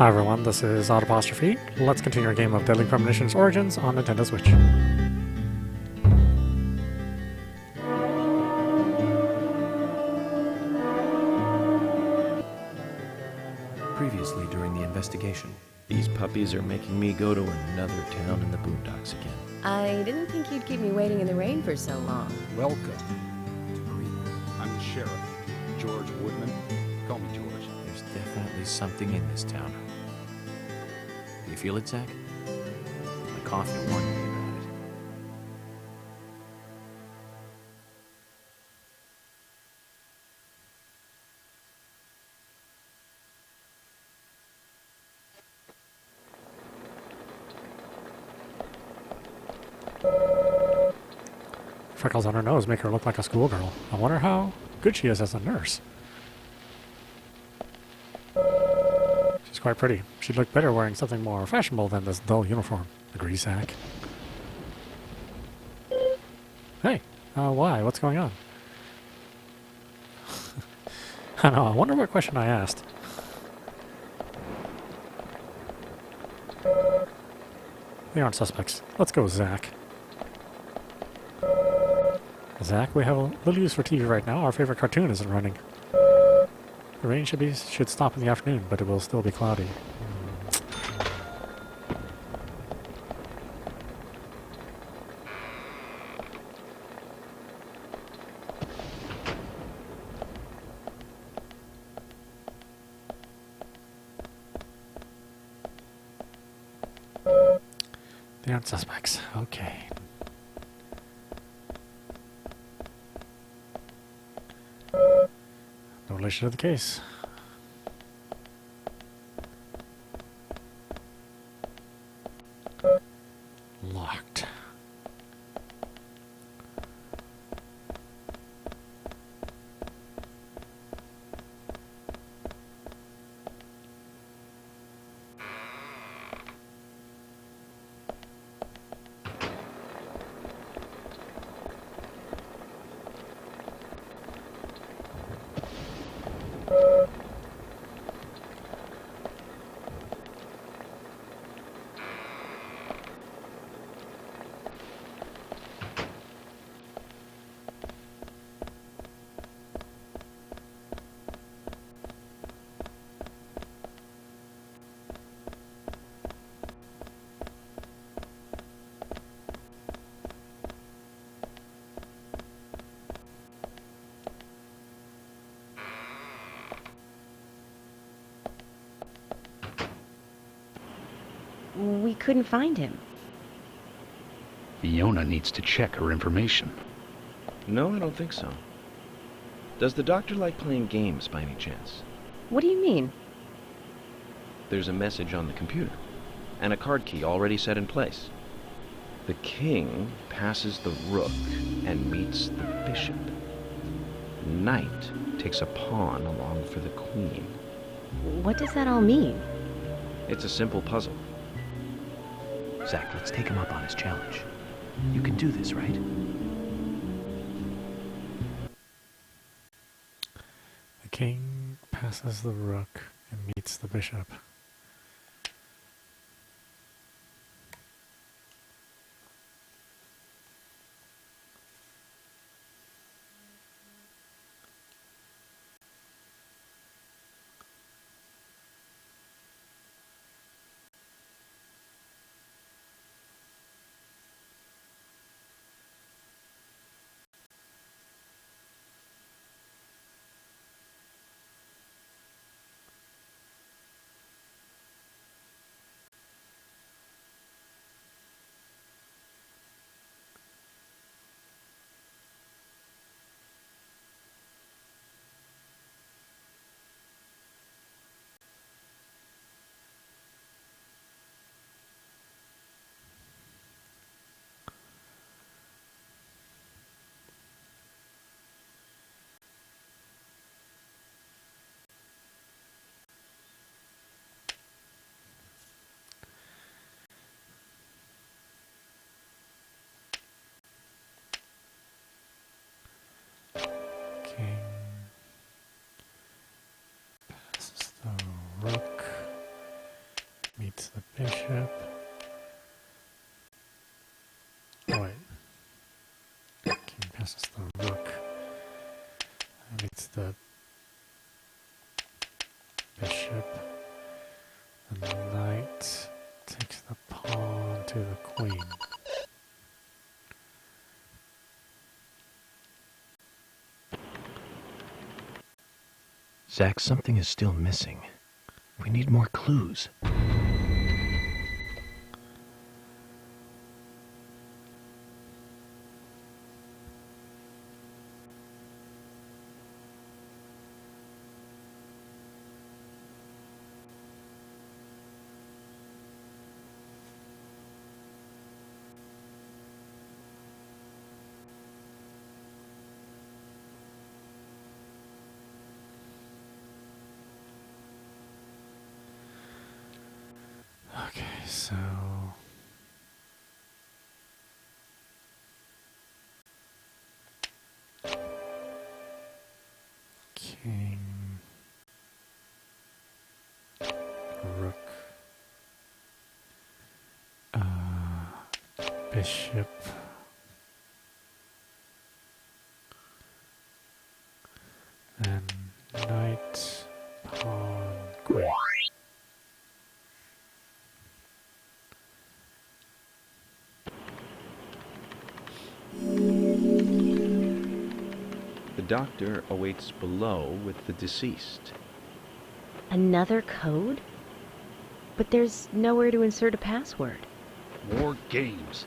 Hi everyone, this is audap. Let's continue our game of Deadly Premonition's Origins on Nintendo Switch. Previously during the investigation. These puppies are making me go to another town in the boondocks again. I didn't think you'd keep me waiting in the rain for so long. Welcome to Greenvale. I'm the sheriff, George Woodman. Call me George. There's definitely something in this town. Do you feel it, Zach? My coffee warned me about it. Freckles on her nose make her look like a schoolgirl. I wonder how good she is as a nurse. She's quite pretty. She'd look better wearing something more fashionable than this dull uniform. Agrees, Zach. Hey, why? What's going on? I know, I wonder what question I asked. They aren't suspects. Let's go, Zach. Zach, we have a little use for TV right now. Our favorite cartoon isn't running. The rain should stop in the afternoon, but it will still be cloudy. They aren't suspects. Okay. No relation to the case. Locked. We couldn't find him. Fiona needs to check her information. No, I don't think so. Does the doctor like playing games by any chance? What do you mean? There's a message on the computer, and a card key already set in place. The king passes the rook and meets the bishop. Knight takes a pawn along for the queen. What does that all mean? It's a simple puzzle. Zach, let's take him up on his challenge. You can do this, right? The king passes the rook and meets the bishop. King passes the rook meets the bishop. Oh wait. King passes the rook. That meets the bishop. The knight takes the pawn to the queen. Zach, something is still missing. We need more clues. Okay, so king, rook, bishop, then knight, pawn, queen. The doctor awaits below with the deceased. Another code? But there's nowhere to insert a password. More games.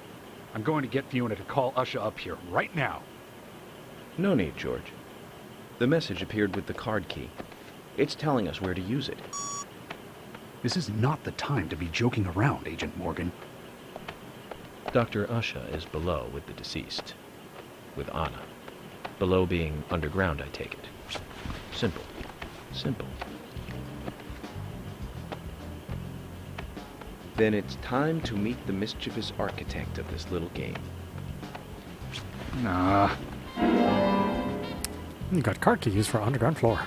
I'm going to get Fiona to call Usha up here right now. No need, George. The message appeared with the card key. It's telling us where to use it. This is not the time to be joking around, Agent Morgan. Dr. Usha is below with the deceased. With Anna. Below being underground, I take it. Simple. Simple. Then it's time to meet the mischievous architect of this little game. Nah. You got card keys for underground floor.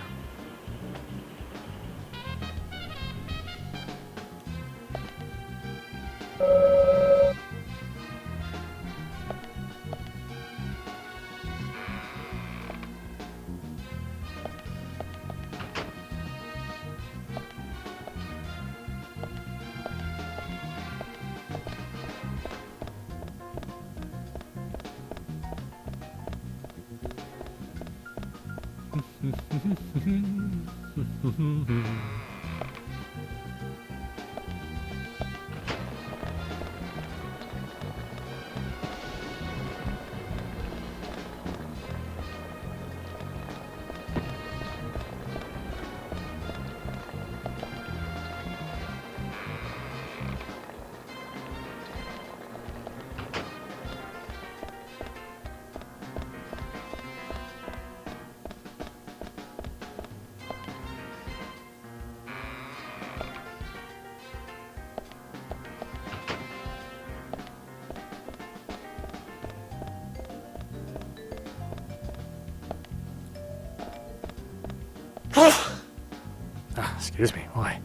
Excuse me, why?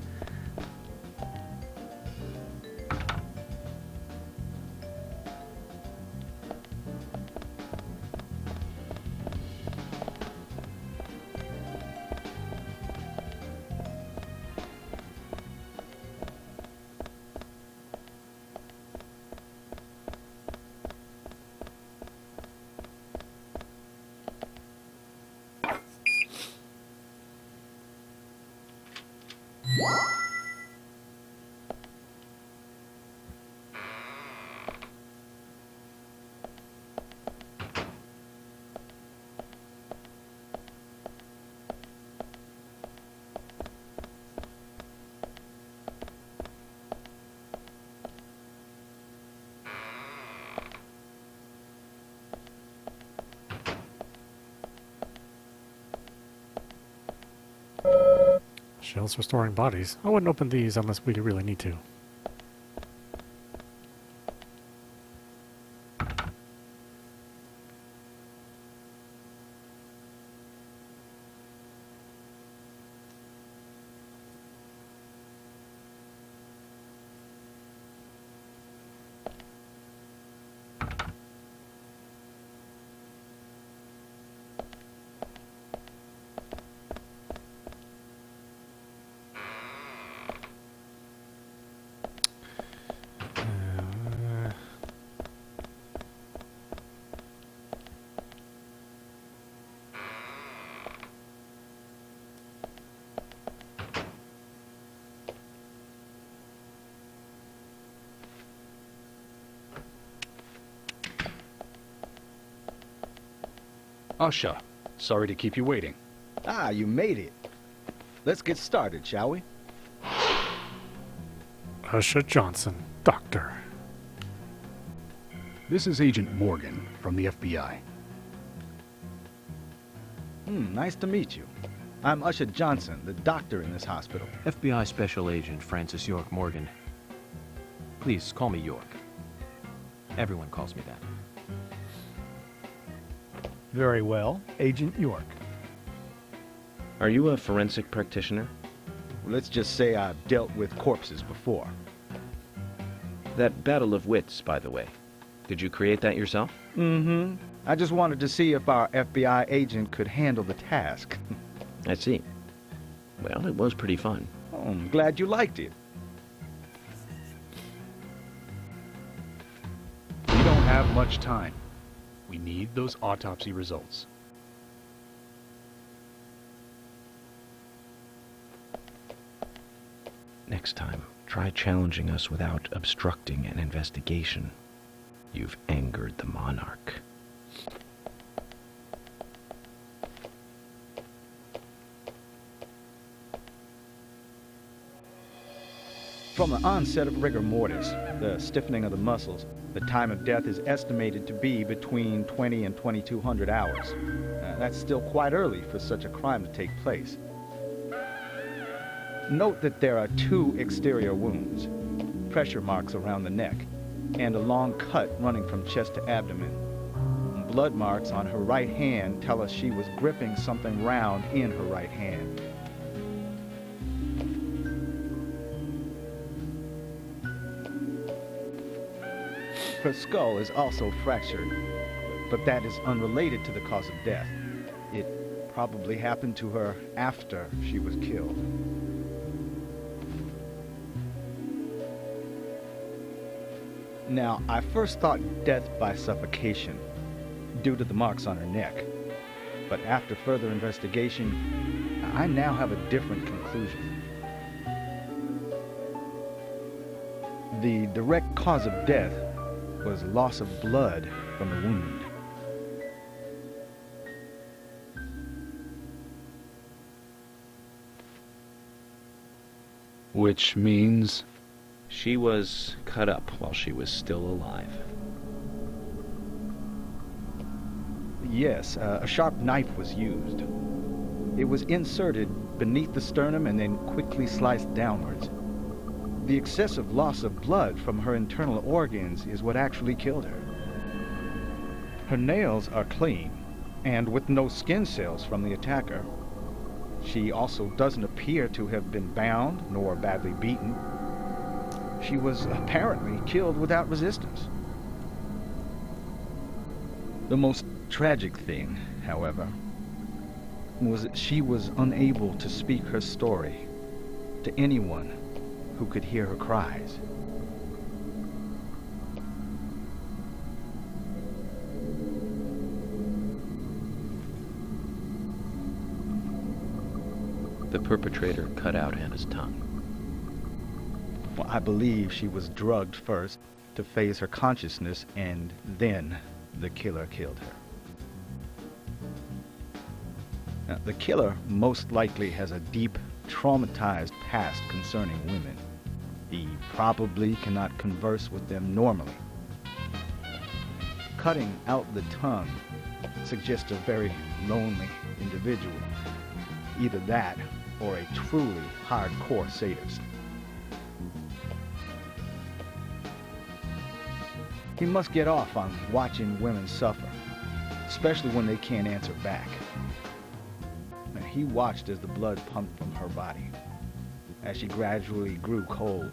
Shells for storing bodies. I wouldn't open these unless we really need to. Usha, sorry to keep you waiting. Ah, you made it. Let's get started, shall we? Usha Johnson, Doctor. This is Agent Morgan from the FBI. Nice to meet you. I'm Usha Johnson, the doctor in this hospital. FBI Special Agent Francis York Morgan. Please call me York. Everyone calls me that. Very well, Agent York. Are you a forensic practitioner? Let's just say I've dealt with corpses before. That battle of wits, by the way. Did you create that yourself? Mm-hmm. I just wanted to see if our FBI agent could handle the task. I see. Well, it was pretty fun. Oh, I'm glad you liked it. We don't have much time. We need those autopsy results. Next time, try challenging us without obstructing an investigation. You've angered the monarch. From the onset of rigor mortis, the stiffening of the muscles, the time of death is estimated to be between 20 and 2200 hours. That's still quite early for such a crime to take place. Note that there are 2 exterior wounds, pressure marks around the neck, and a long cut running from chest to abdomen. Blood marks on her right hand tell us she was gripping something round in her right hand. Her skull is also fractured, but that is unrelated to the cause of death. It probably happened to her after she was killed. Now, I first thought death by suffocation, due to the marks on her neck. But after further investigation, I now have a different conclusion. The direct cause of death was loss of blood from the wound. Which means... She was cut up while she was still alive. Yes, a sharp knife was used. It was inserted beneath the sternum and then quickly sliced downwards. The excessive loss of blood from her internal organs is what actually killed her. Her nails are clean, and with no skin cells from the attacker. She also doesn't appear to have been bound nor badly beaten. She was apparently killed without resistance. The most tragic thing, however, was that she was unable to speak her story to anyone who could hear her cries. The perpetrator cut out Anna's tongue. Well, I believe she was drugged first to phase her consciousness, and then the killer killed her. Now, the killer most likely has a deep, traumatized past concerning women. He probably cannot converse with them normally. Cutting out the tongue suggests a very lonely individual. Either that or a truly hardcore sadist. He must get off on watching women suffer, especially when they can't answer back. And he watched as the blood pumped from her body, as she gradually grew cold.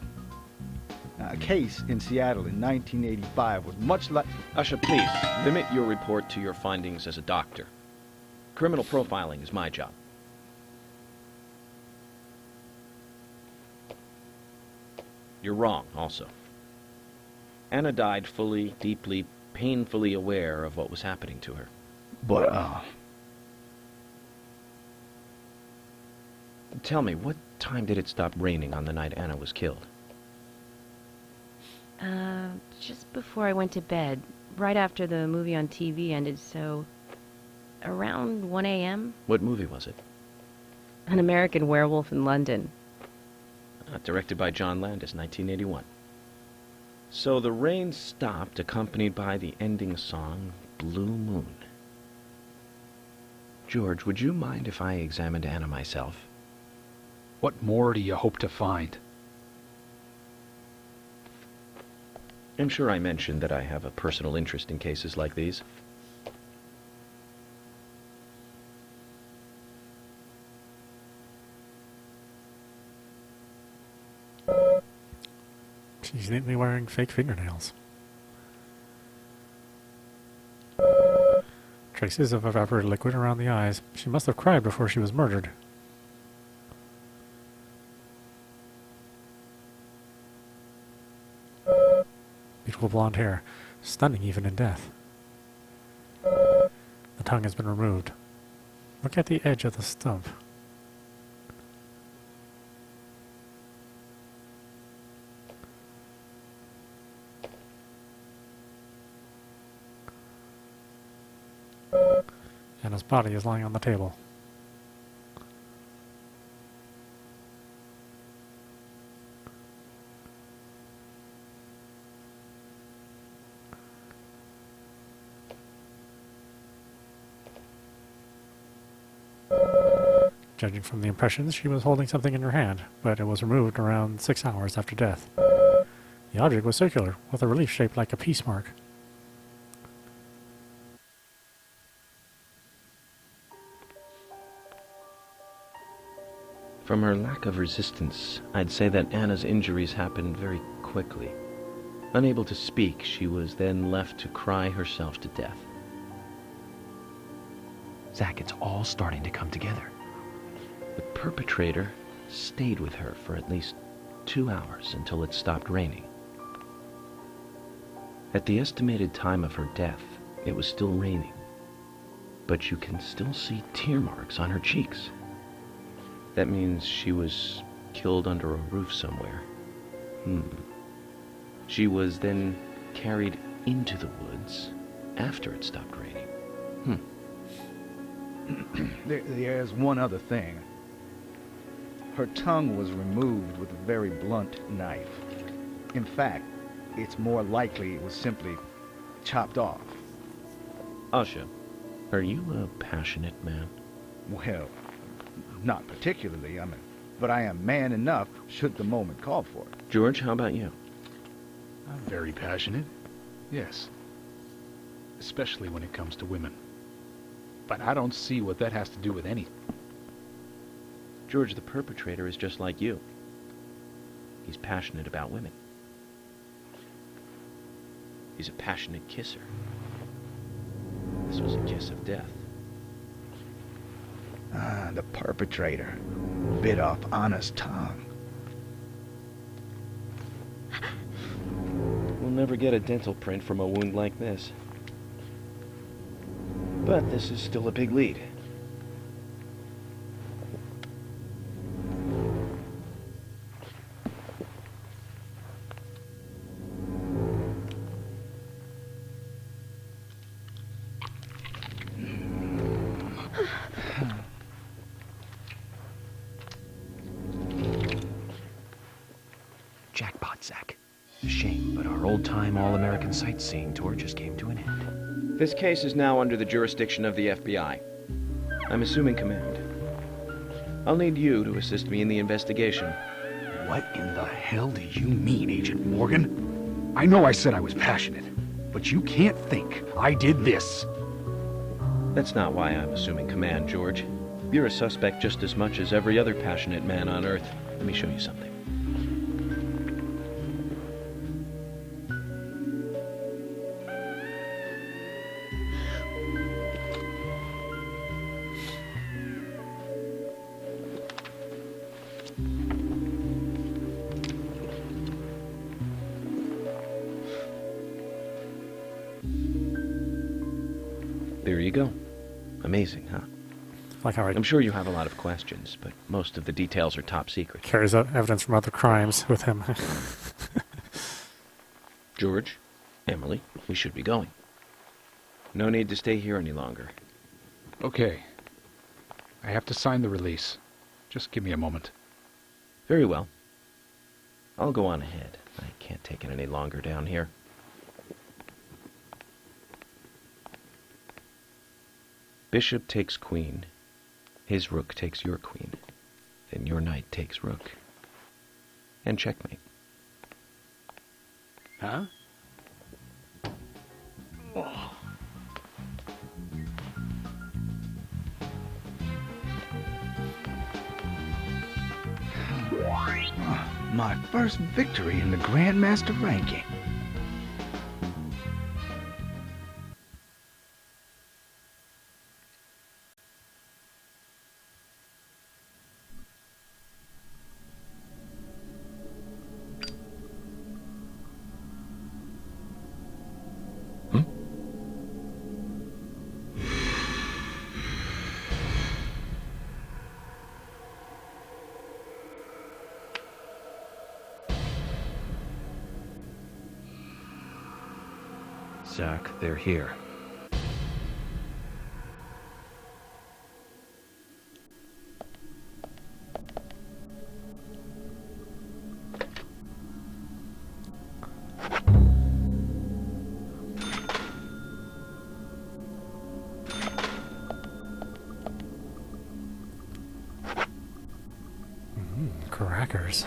Now, a case in Seattle in 1985 was much like... Usha, please, limit your report to your findings as a doctor. Criminal profiling is my job. You're wrong, also. Anna died fully, deeply, painfully aware of what was happening to her. But, Tell me, what time did it stop raining on the night Anna was killed? Just before I went to bed, right after the movie on TV ended, so around 1 a.m. What movie was it? An American Werewolf in London. Directed by John Landis, 1981. So the rain stopped, accompanied by the ending song, Blue Moon. George, would you mind if I examined Anna myself? What more do you hope to find? I'm sure I mentioned that I have a personal interest in cases like these. She's neatly wearing fake fingernails. Traces of evaporated liquid around the eyes. She must have cried before she was murdered. Beautiful blonde hair. Stunning even in death. The tongue has been removed. Look at the edge of the stump. And his body is lying on the table. Judging from the impressions, she was holding something in her hand, but it was removed around 6 hours after death. The object was circular, with a relief shaped like a peace mark. From her lack of resistance, I'd say that Anna's injuries happened very quickly. Unable to speak, she was then left to cry herself to death. Zach, it's all starting to come together. The perpetrator stayed with her for at least 2 hours until it stopped raining. At the estimated time of her death, it was still raining, but you can still see tear marks on her cheeks. That means she was killed under a roof somewhere. She was then carried into the woods after it stopped raining. There's one other thing. Her tongue was removed with a very blunt knife. In fact, it's more likely it was simply chopped off. Asha, are you a passionate man? Well, not particularly, but I am man enough should the moment call for it. George, how about you? I'm very passionate. Yes. Especially when it comes to women. But I don't see what that has to do with anything. George, the perpetrator is just like you. He's passionate about women. He's a passionate kisser. This was a kiss of death. The perpetrator bit off Anna's tongue. We'll never get a dental print from a wound like this. But this is still a big lead. Jackpot, Zach. A shame, but our old-time all-American sightseeing tour just came to an end. This case is now under the jurisdiction of the FBI. I'm assuming command. I'll need you to assist me in the investigation. What in the hell do you mean, Agent Morgan? I know I said I was passionate, but you can't think I did this. That's not why I'm assuming command, George. You're a suspect just as much as every other passionate man on Earth. Let me show you something. There you go. Amazing, huh? Like how I'm sure you have a lot of questions, but most of the details are top secret. carries out evidence from other crimes with him. George, Emily, we should be going. No need to stay here any longer. Okay. I have to sign the release. Just give me a moment. Very well. I'll go on ahead. I can't take it any longer down here. Bishop takes queen. His rook takes your queen. Then your knight takes rook. And checkmate. Huh? My first victory in the Grandmaster ranking. Zach, they're here. Crackers.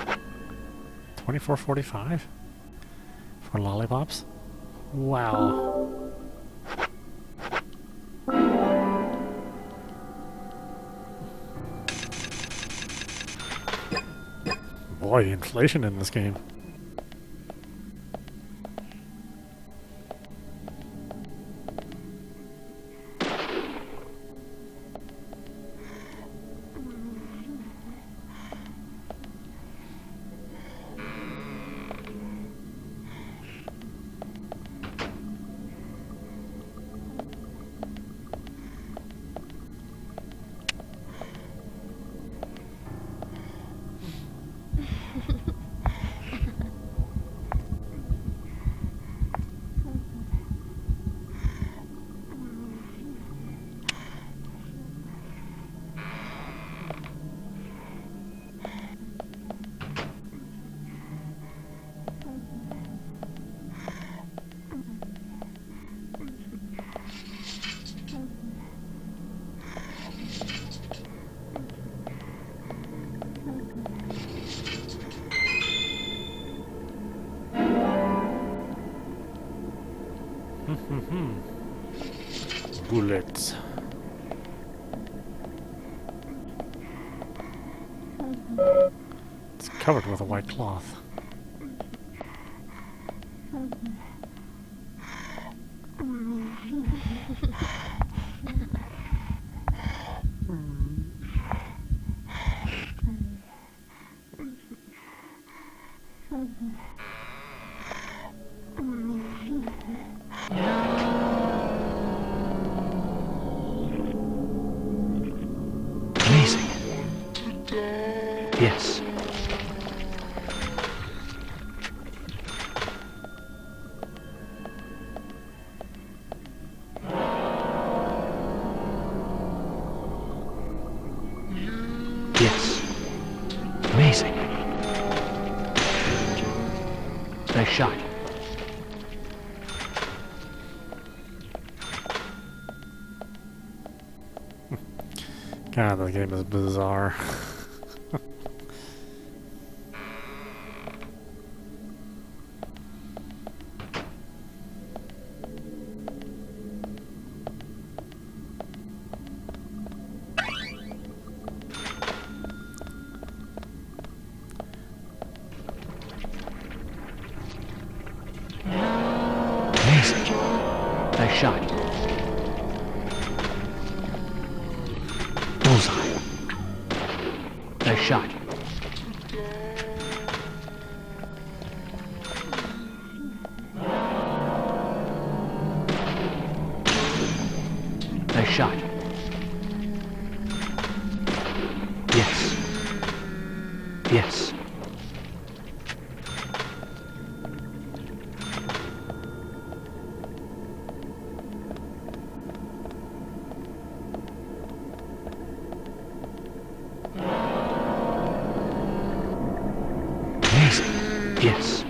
24.45 for lollipops. Wow. Boy, inflation in this game. Bullets. It's covered with a white cloth. Amazing. Yes. Yes. Amazing. Nice shot. God, the game is bizarre. Amazing. Nice shot. Bullseye. Nice shot. Nice shot. Yes. Yes. Yes.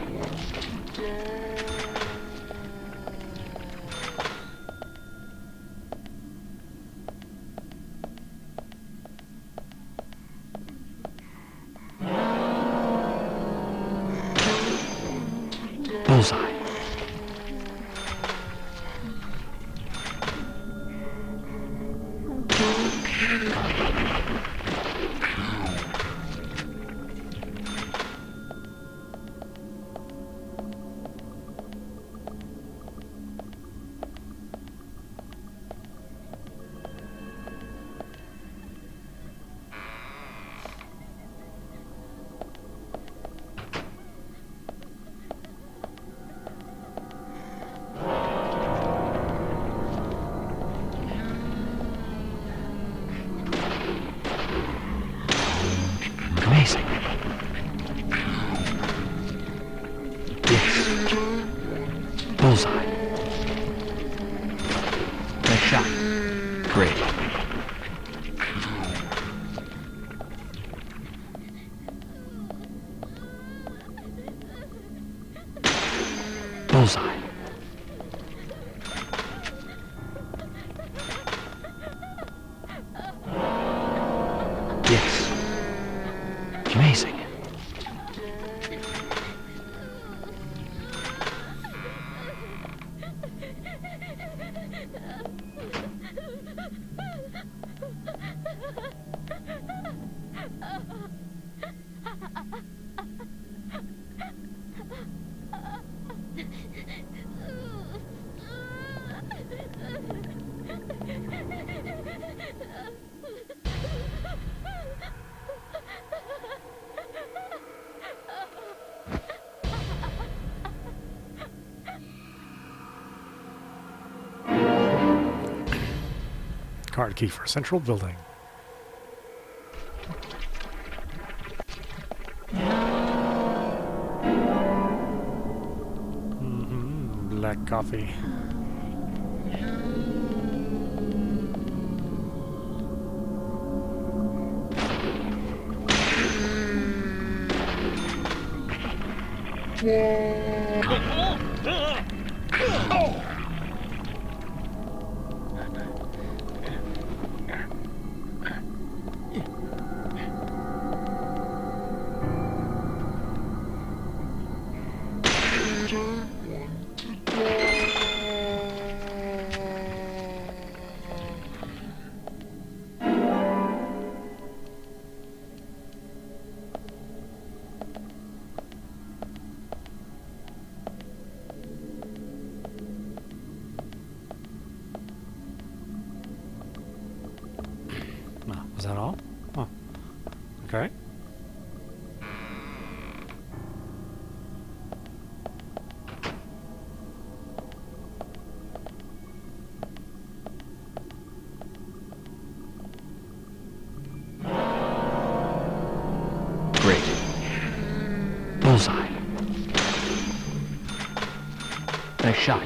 Bullseye. Amazing. Yes. Bullseye. Nice shot. Great. Bullseye. Yes. Amazing. Card key for central building. Black coffee. Is that all? Oh. Okay. Great. Bullseye. Nice shot.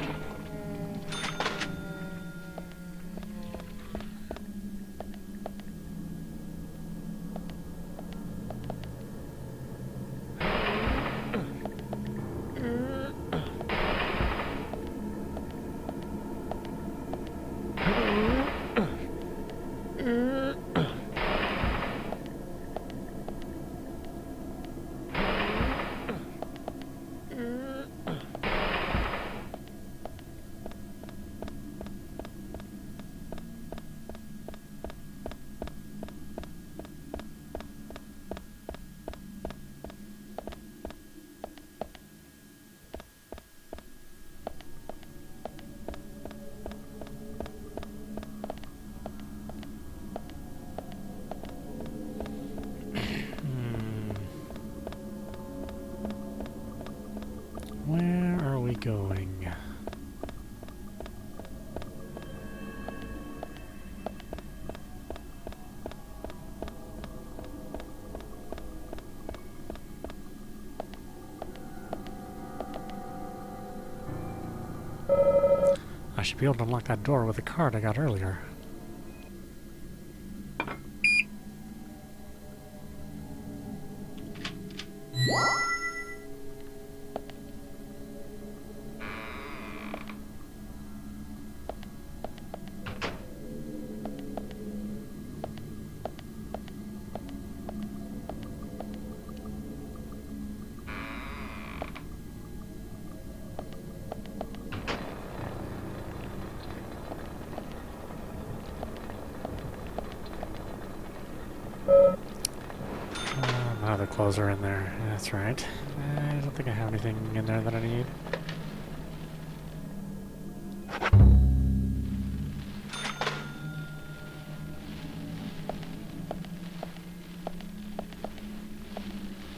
Where are we going? I should be able to unlock that door with the card I got earlier. clothes are in there. That's right. I don't think I have anything in there that I need.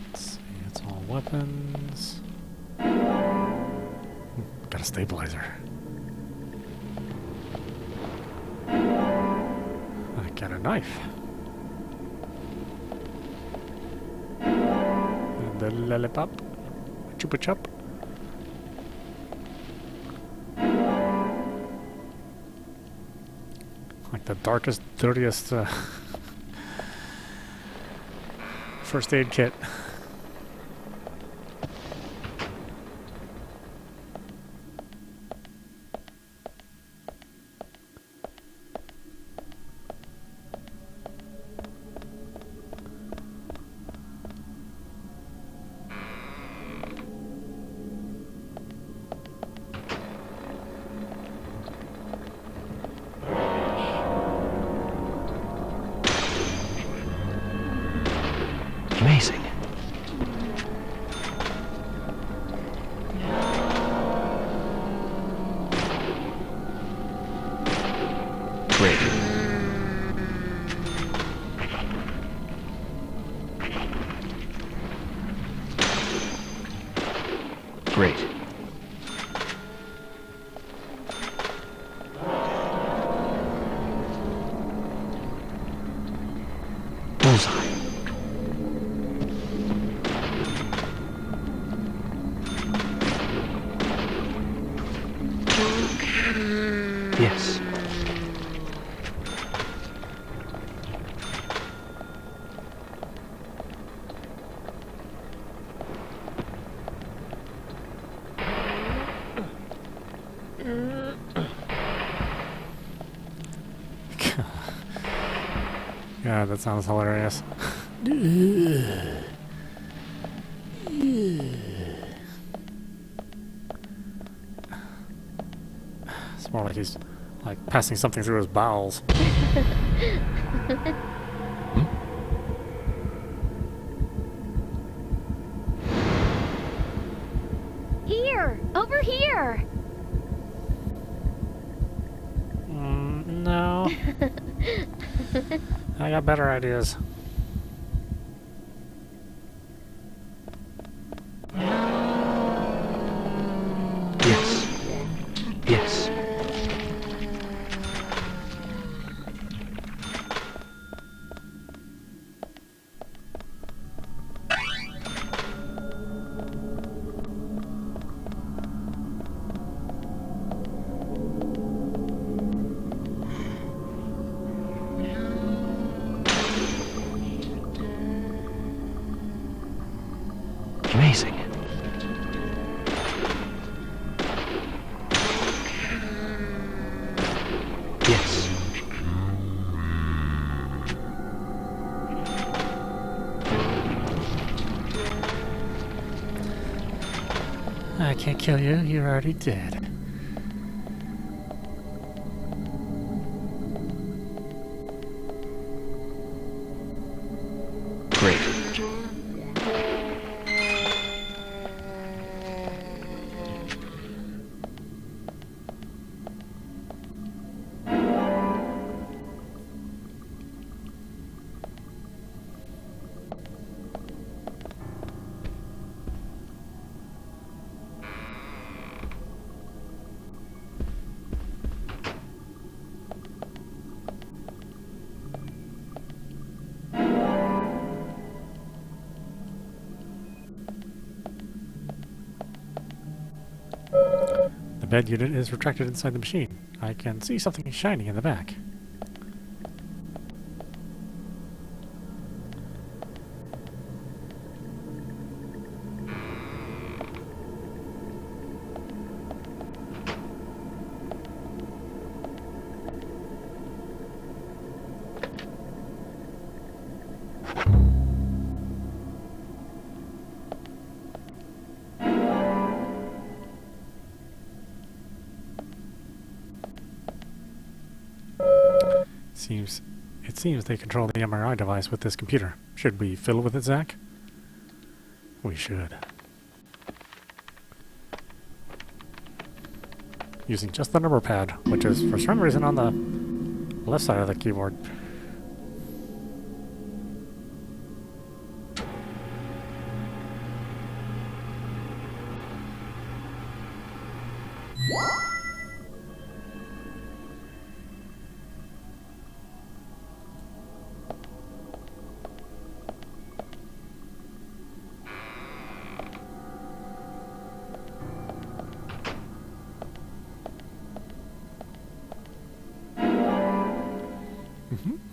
Let's see, it's all weapons. Got a stabilizer. I got a knife. And a lollipop. Chupa chup. Like the darkest, dirtiest first aid kit. Amazing. Great. Great. Bullseye. Yes. God, that sounds hilarious. It's more like he's like passing something through his bowels. Here! Over here! No. I got better ideas. Yes. Yes. Amazing. Yes. I can't kill you. You're already dead. Great. The bed unit is retracted inside the machine. I can see something shining in the back. It seems they control the MRI device with this computer. Should we fiddle with it, Zach? We should. Using just the number pad, which is for some reason on the left side of the keyboard.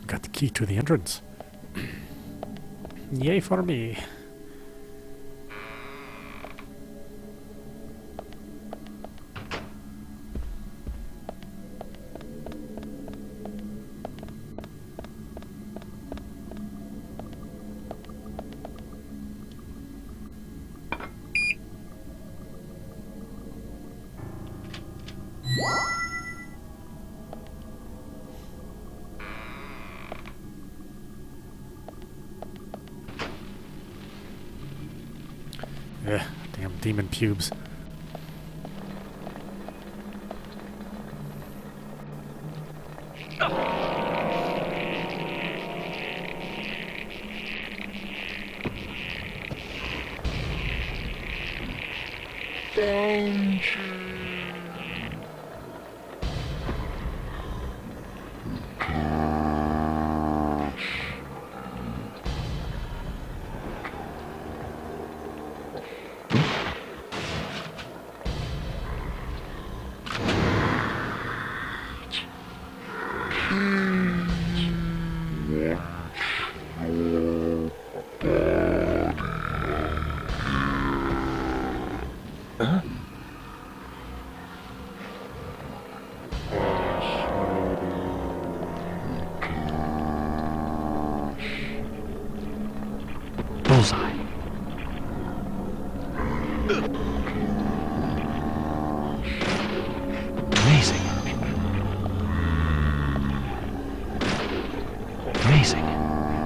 Got the key to the entrance. Yay for me. Ugh, damn demon pubes. Bullseye. Amazing. Amazing.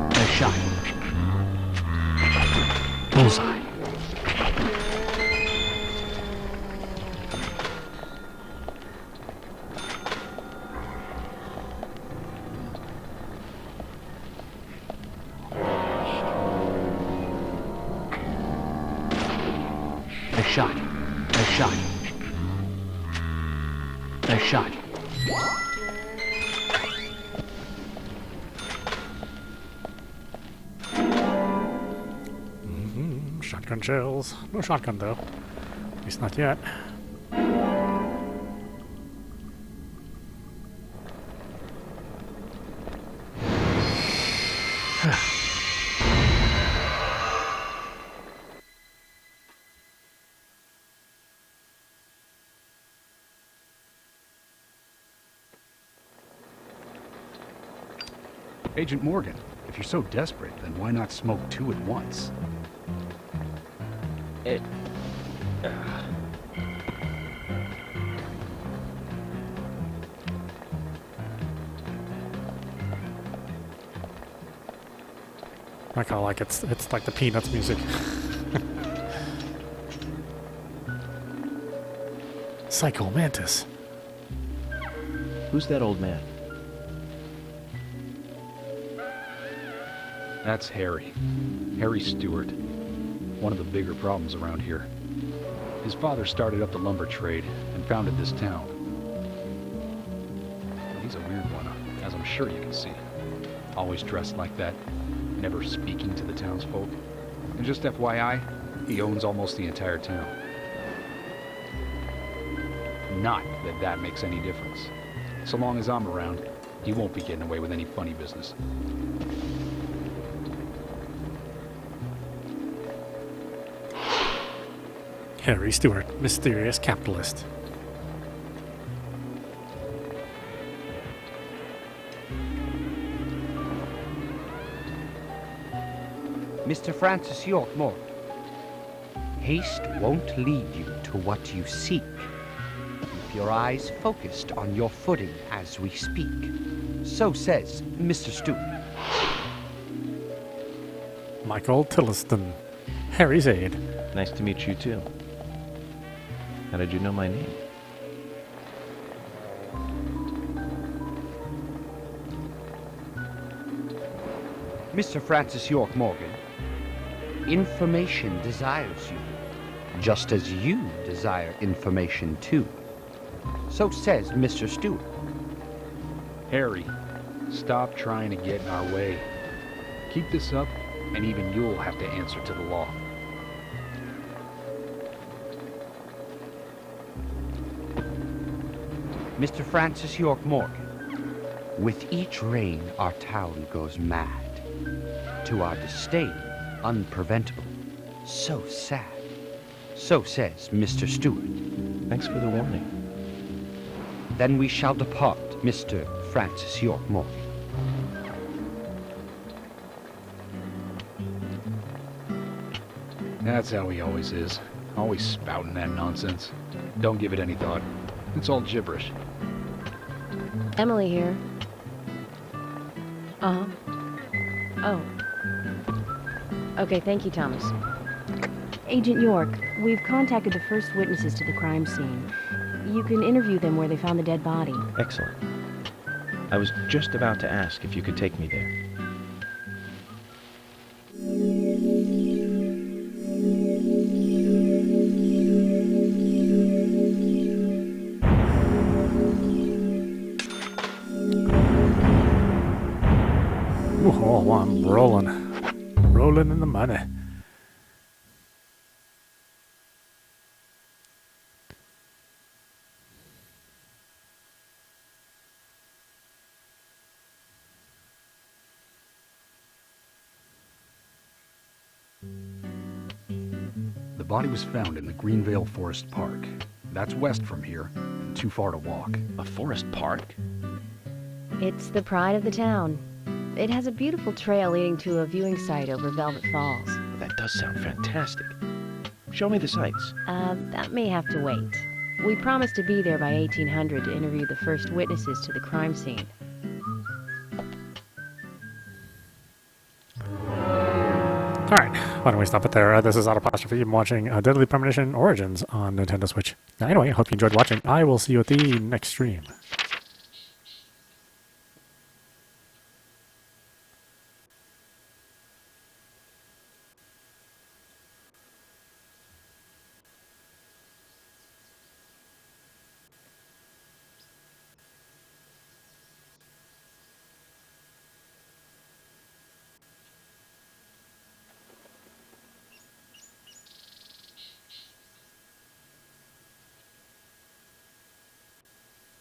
Nice shot. Bullseye. Nice shot. Nice shot. Nice shot. Shotgun shells. No shotgun though. At least not yet. Agent Morgan, if you're so desperate, then why not smoke two at once? I kinda like it's like the Peanuts music. Psycho Mantis. Who's that old man? That's Harry. Harry Stewart. One of the bigger problems around here. His father started up the lumber trade and founded this town. He's a weird one, as I'm sure you can see. Always dressed like that, never speaking to the townsfolk. And just FYI, he owns almost the entire town. Not that that makes any difference. So long as I'm around, he won't be getting away with any funny business. Harry Stewart, mysterious capitalist. Mr. Francis Yorkmore, haste won't lead you to what you seek. Keep your eyes focused on your footing as we speak. So says Mr. Stewart. Michael Tilliston. Harry's aide. Nice to meet you, too. How did you know my name? Mr. Francis York Morgan, information desires you, just as you desire information too. So says Mr. Stewart. Harry, stop trying to get in our way. Keep this up, and even you'll have to answer to the law. Mr. Francis York Morgan, with each rain our town goes mad. To our disdain, unpreventable. So sad. So says Mr. Stewart. Thanks for the warning. Then we shall depart, Mr. Francis York Morgan. That's how he always is. Always spouting that nonsense. Don't give it any thought. It's all gibberish. Emily here. Uh-huh. Oh. Okay, thank you, Thomas. Agent York, we've contacted the first witnesses to the crime scene. You can interview them where they found the dead body. Excellent. I was just about to ask if you could take me there. Oh, I'm rolling. Rolling in the money. The body was found in the Greenvale Forest Park. That's west from here, and too far to walk. A forest park? It's the pride of the town. It has a beautiful trail leading to a viewing site over Velvet Falls. That does sound fantastic. Show me the sights. That may have to wait. We promised to be there by 1800 to interview the first witnesses to the crime scene. Alright, why don't we stop it there? This is audap. I'm watching Deadly Premonition Origins on Nintendo Switch. Now, anyway, I hope you enjoyed watching. I will see you at the next stream.